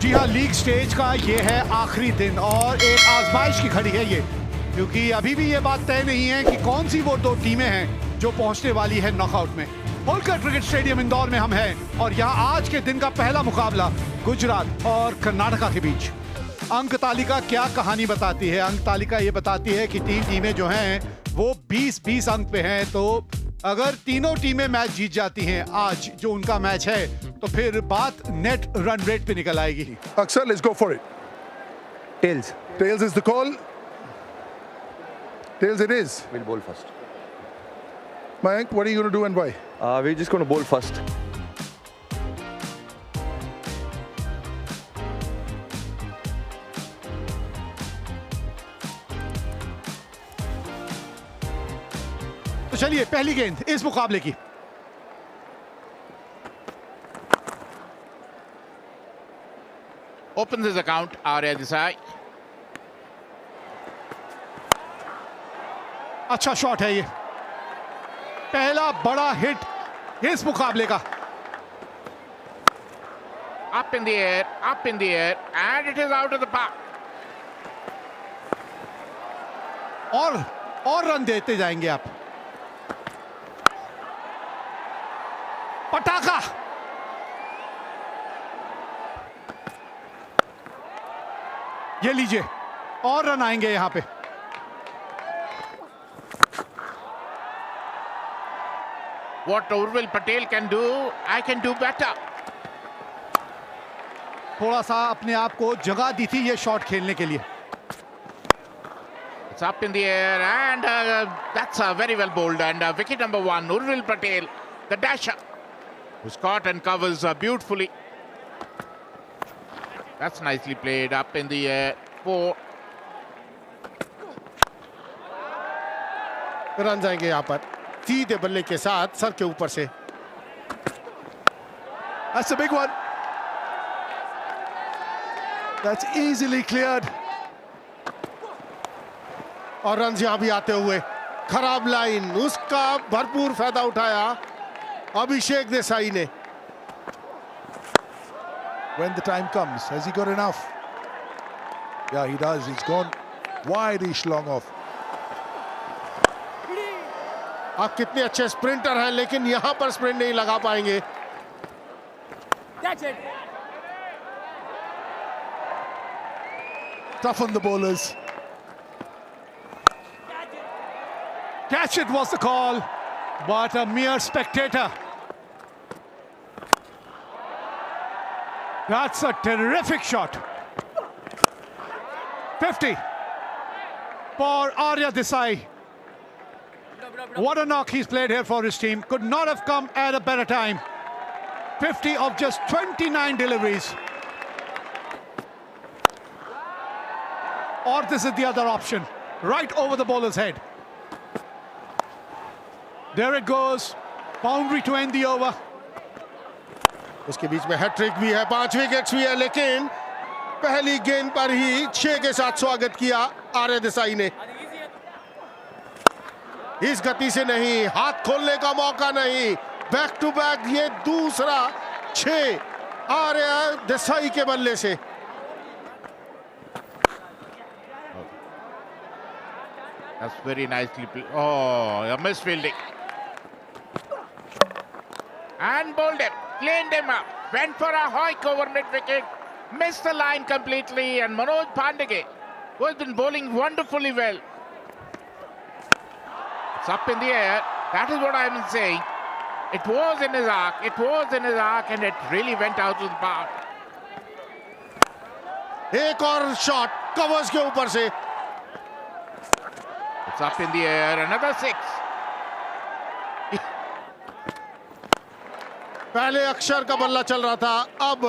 जी हाँ, league stage का ये है आखिरी दिन और एक आजमाइश की घड़ी है ये, क्योंकि अभी भी ये बात तय नहीं है कि कौन सी वो दो टीमें हैं जो पहुंचने वाली है नॉकआउट में। होलकर क्रिकेट स्टेडियम इंदौर में हम हैं और यहाँ आज के दिन का पहला मुकाबला गुजरात और कर्नाटका के बीच। अंक तालिका क्या कहानी बताती है? अंक तालिका ये बताती है कि तीन टीमें जो हैं वो 20-20 अंक पे हैं, तो अगर तीनों टीमें मैच जीत जाती हैं आज जो उनका मैच है, तो फिर बात नेट रन रेट पे निकल आएगी। Aksar, let's go for it. Tails. Tails is the call. Tails it is. We'll bowl first. Mayank, what are you going to do and why? We're just going to bowl first. तो चलिए पहली गेंद इस मुकाबले की। Opens his account, Arya Desai. अच्छा shot है ये, पहला बड़ा हिट इस मुकाबले का। Up in the air, and it is out of the park. और रन देते जाएंगे आप। पटाखा, ये लीजिए, और रन आएंगे यहां पे। What Urvil Patel can do, I can do better. थोड़ा सा अपने आप को जगह दी थी ये शॉट खेलने के लिए। It's up in the air, and that's very well bowled. And wicket number 1, Urvil Patel, the dasher, who's caught and covers beautifully. That's nicely played, up in the air. 4. Run जाएंगे यहाँ पर सीधे बल्ले के साथ सर के ऊपर से। That's a big one. That's easily cleared. और रन यहाँ भी आते हुए, खराब लाइन, उसका भरपूर फायदा उठाया अभिषेक देसाई ने। When the time comes, has he got enough? Yeah, he does. He's gone wide-ish long off. आप कितने अच्छे स्प्रिंटर हैं, लेकिन यहां पर स्प्रिंट नहीं लगा पाएंगे। Tough on the bowlers. Catch it was the call, but a mere spectator. That's a terrific shot. 50 for Arya Desai. What a knock he's played here for his team. Could not have come at a better time. 50 of just 29 deliveries. Or this is the other option, right over the bowler's head. There it goes. Boundary to end the over. उसके बीच में hat trick भी है, 5 wickets भी है, लेकिन पहली गेंद पर ही 6 के साथ स्वागत किया आर्य देसाई ने। इस गति से नहीं, हाथ खोलने का मौका नहीं, बैक टू बैक ये दूसरा 6 आर्य देसाई के बल्ले से। That's very nicely played. Oh, a misfielding. And bowled him, cleaned him up, went for a hoik over mid-wicket, missed the line completely, and Manoj Pandey, who has been bowling wonderfully well. It's up in the air. That is what I've been saying. It was in his arc, and it really went out to the park. एक और shot covers के ऊपर से। It's up in the air, another 6. पहले अक्षर का बल्ला चल रहा था, अब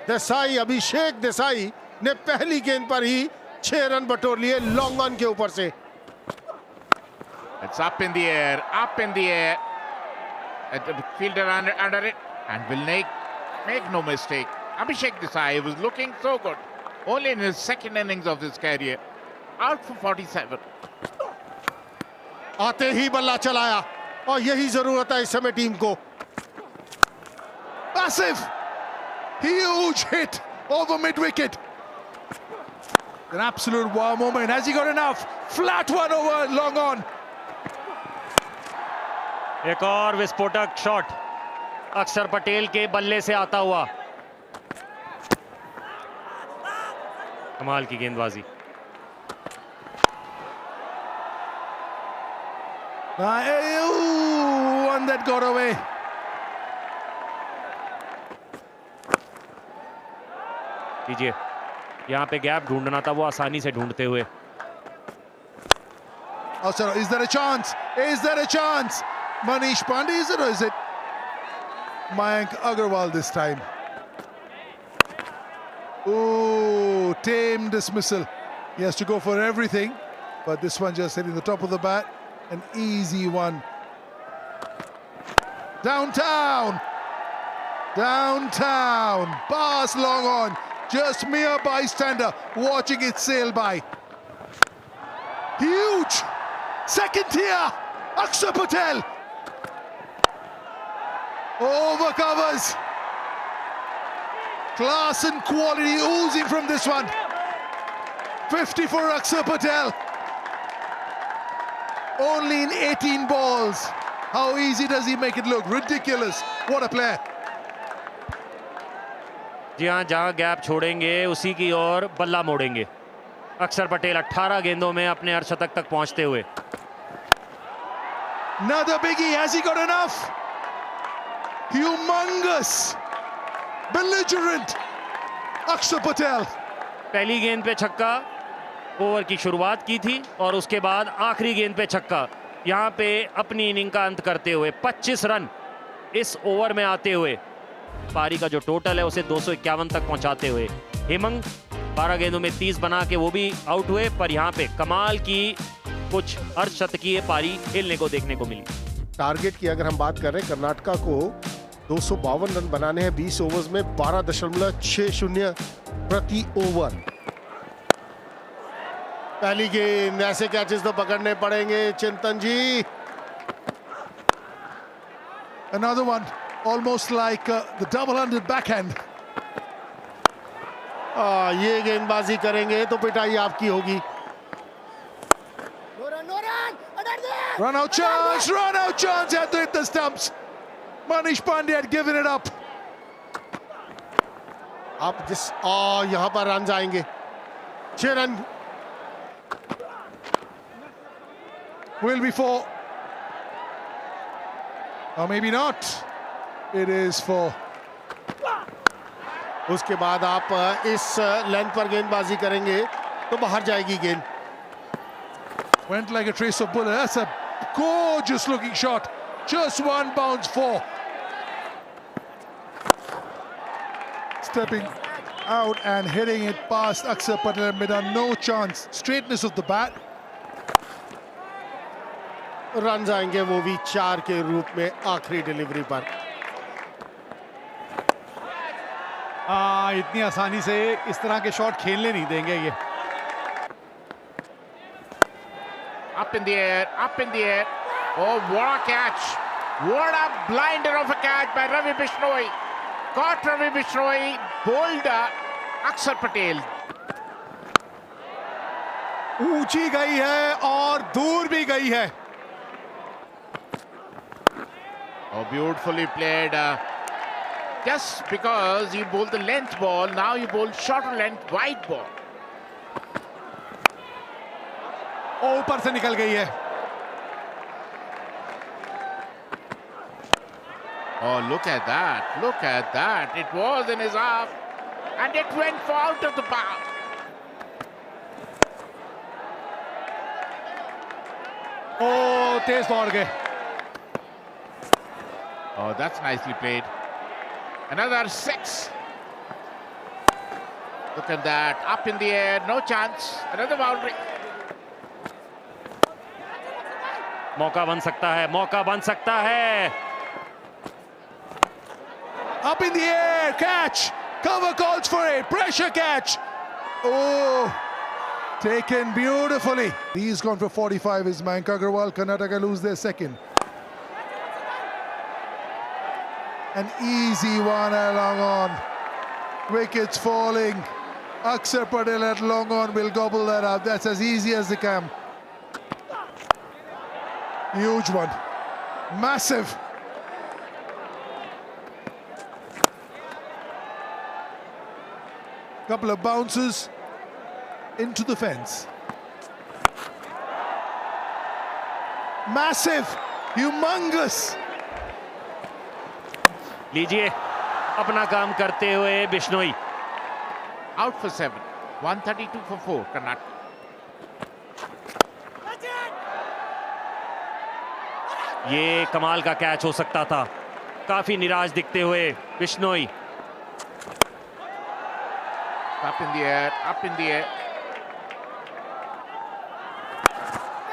देसाई, अभिषेक देसाई ने पहली गेंद पर ही 6 रन बटोर लिए लॉन्ग ऑन के ऊपर से। It's up in the air, At the fielder under it, and will make no mistake. Abhishek Desai was looking so good, only in his second innings of his career. Out for 47. आते ही बल्ला चलाया और यही जरूरत है इस समय team को। Massive! Huge hit over mid-wicket. An absolute wow moment. Has he got enough? Flat one over long on. एक और विस्फोटक शॉट अक्षर पटेल के बल्ले से आता हुआ। कमाल की गेंदबाजी। One that got away. कीजिए, यहाँ पे गैप ढूंढना था, वो आसानी से ढूंढते हुए। Oh, sorry. Is there a chance? Is there a chance? Manish Pandey, is it, or is it Mayank Agarwal this time? Oh, tame dismissal. He has to go for everything, but this one just hitting the top of the bat. An easy one. Downtown. Downtown. Pass long on. Just mere bystander watching it sail by. Huge. Second tier. Akshar Patel. Over covers. Class and quality oozing from this one. 50 for Akshar Patel. Only in 18 balls. How easy does he make it look? Ridiculous. What a player. जी हाँ, जहाँ gap छोड़ेंगे उसी की ओर बल्ला मोड़ेंगे। अक्षर पटेल 18 गेंदों में अपने अर्धशतक तक पहुंचते हुए। Another biggie. Has he got enough? Humongous. Belligerent. Akshar Patel. पहली गेंद पे छक्का ओवर की शुरुआत की थी और उसके बाद आखिरी गेंद पे छक्का। यहाँ पे अपनी इनिंग का अंत करते हुए 25 रन इस ओवर में आते हुए पारी का जो टोटल है उसे 251 तक पहुंचाते हुए हेमंग 12 गेंदों में 30 बना के वो भी आउट हुए। पर यहाँ पे कमाल की कुछ अर्धशतकीय पारी खेलने को देखने को मिली। टारगेट की अगर हम बात कर रहे हैं, कर्नाटका को 252 रन बनाने हैं 20 ओवर्स में 12.60 प्रति ओवर। पहली गेंद, ऐसे कैचेस तो पकड़ने पड़ेंगे चिंतन जी। Another one. Almost like the double-handed backhand. ये गेंदबाजी करेंगे तो पिटाई आपकी होगी। Run out chance. Run out chance. Had to hit the stumps. Manish Pandey had given it up. आप जिस यहाँ पर रन आएंगे 6 run. Will be 4. Or maybe not. It is 4. उसके बाद आप इस लेंथ पर गेंदबाजी करेंगे तो बाहर जाएगी गेंद। Went like a trace of bullet. That's a gorgeous looking shot. Just one bounce 4. Stepping out and hitting it past Akshar Patel made a no chance. Straightness of the bat. Run आएंगे वो भी 4 के रूप में आखिरी delivery पर। इतनी आसानी से इस तरह के शॉट खेलने नहीं देंगे ये। Up in the air, up in the air. Oh, what a catch. What a blinder of a catch by Ravi Bishnoi. Caught Ravi Bishnoi, bowled Akshar Patel. ऊंची गई है और दूर भी गई है। Oh, beautifully played. Just because you bowled the length ball, now you bowl shorter length wide ball. ऊपर से निकल गई है। Oh, look at that. Look at that. It was in his half and it went for out of the park. ओ तेज दौड़ गए। Oh, that's nicely played. Another 6. Look at that. Up in the air. No chance. Another boundary. मौका बन सकता है, मौका बन सकता है। Up in the air. Catch. Cover calls for it. Pressure catch. Oh. Taken beautifully. He's gone for 45. Is Mayank Agarwal. Karnataka lose their second. An easy one along on. Wickets falling. Akshar Patel at long on will gobble that up. That's as easy as they can. Huge one. Massive. Couple of bounces into the fence. Massive. Humongous. लीजिए अपना काम करते हुए Bishnoi. Out for 7. 132 for 4. Karnataka. ये कमाल का catch हो सकता था। काफी निराश दिखते हुए Bishnoi. Up in the air, up in the air.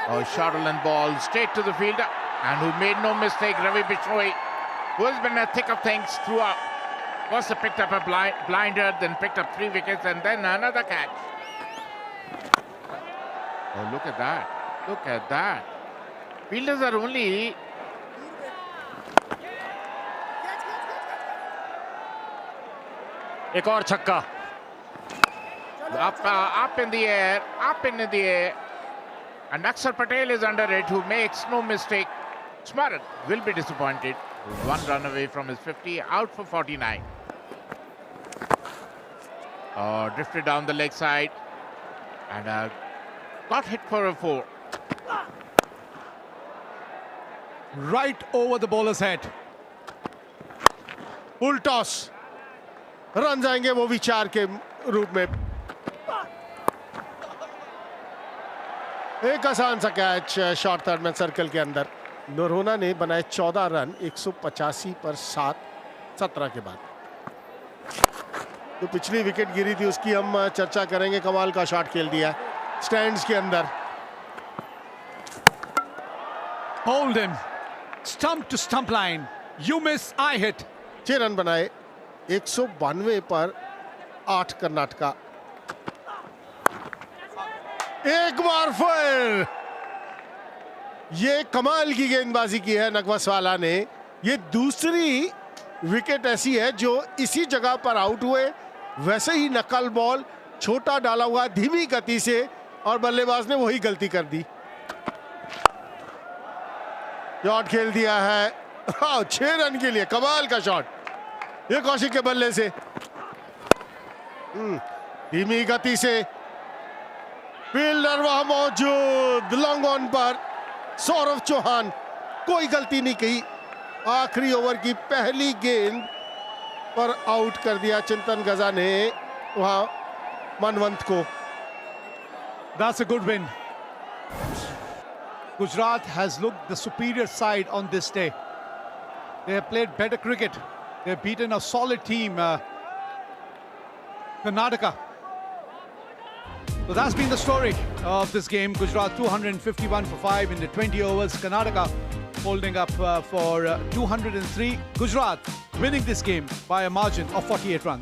Oh, shuttle and ball straight to the fielder, and who made no mistake, Ravi Bishnoi, who has been a thick of things throughout. First picked up a blinder, then picked up 3 wickets, and then another catch. Oh, look at that. Look at that. Fielders are only... एक और छक्का। Up in the air, up in the air. And Akshar Patel is under it, who makes no mistake. Smarak will be disappointed. 1 run away from his 50, out for 49. Drifted down the leg side and got hit for a 4. Right over the bowler's head. Full toss, run जाएंगे वो भी 4 के रूप में। एक आसान सा catch short third में सर्कल के अंदर। नोरोना ने बनाए 14 रन 185 पर 17 के बाद। तो पिछली विकेट गिरी थी उसकी हम चर्चा करेंगे। कमाल का शॉट खेल दिया स्टैंड्स के अंदर। Hold him. Stump to stump line. You miss, I hit. 6 run बनाए 192 पर 8 कर्नाटका। एक बार फिर ये कमाल की गेंदबाजी की है नगवसवाला ने। ये दूसरी विकेट ऐसी है जो इसी जगह पर आउट हुए, वैसे ही नकल बॉल छोटा डाला हुआ धीमी गति से, और बल्लेबाज ने वही गलती कर दी। शॉट खेल दिया है 6 रन के लिए। कमाल का शॉट ये कौशिक के बल्ले से, धीमी गति से। फील्डर वहां मौजूद, लॉन्ग ऑन पर सौरव चौहान, कोई गलती नहीं की। आखिरी ओवर की पहली गेंद पर आउट कर दिया चिंतन गजा ने वहां मनवंत को। That's a good win. Gujarat has looked the superior side on this day. They have played better cricket. They have beaten a solid team, Karnataka. So that's been the story of this game. Gujarat 251 for 5 in the 20 overs. Karnataka holding up for 203. Gujarat winning this game by a margin of 48 runs.